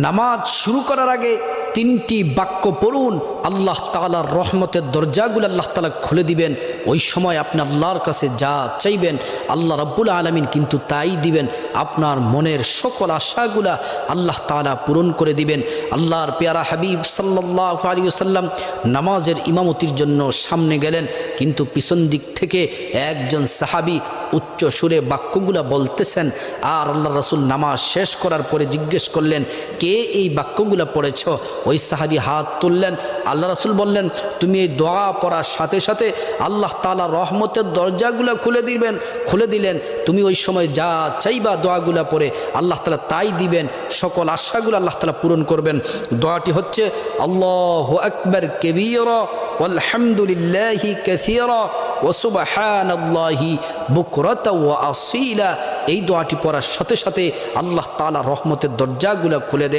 নামাজ শুরু করার আগে তিনটি বাক্য পড়ুন, আল্লাহ তাআলার রহমতের দরজাগুলো আল্লাহ তাআলা খুলে দিবেন। ওই সময় আপনি আল্লাহর কাছে যা চাইবেন আল্লাহ রাব্বুল আলামিন কিন্তু তাই দিবেন। আপনার মনের সকল আশাগুলা আল্লাহ তাআলা পূরণ করে দিবেন। আল্লাহর পেয়ারা হাবিব সাল্লাল্লাহু আলাইহি ওয়াসাল্লাম নামাজের ইমামতির জন্য সামনে গেলেন, কিন্তু পিছন দিক থেকে একজন সাহাবী উচ্চ সুরে বাক্যগুলা বলতেছেন। আর আল্লাহ রাসূল নামাজ শেষ করার পরে জিজ্ঞেস করলেন, কে এই বাক্যগুলা পড়েছ? ওই সাহাবী হাত তুললেন। আল্লাহ রাসূল বললেন, তুমি এই দোয়া পড়ার সাথে সাথে আল্লাহ তাআলা রহমতের দরজাগুলা খুলে দিলেন। তুমি ওই সময় যা চাইবা দোয়াগুলা পড়ে আল্লাহ তাআলা তাই দিবেন, সকল আশাগুলো আল্লাহ তাআলা পূরণ করবেন। দোয়াটি হচ্ছে আল্লাহু আকবার কাবীরা ওয়ালহামদুলিল্লাহি কাসীরা ওয়া সুবহানাল্লাহি বুকরাতা ওয়া আসীলা। এই দোয়াটি পড়ার সাথে সাথে আল্লাহ তাআলা রহমতের দরজাগুলো খুলে দেন।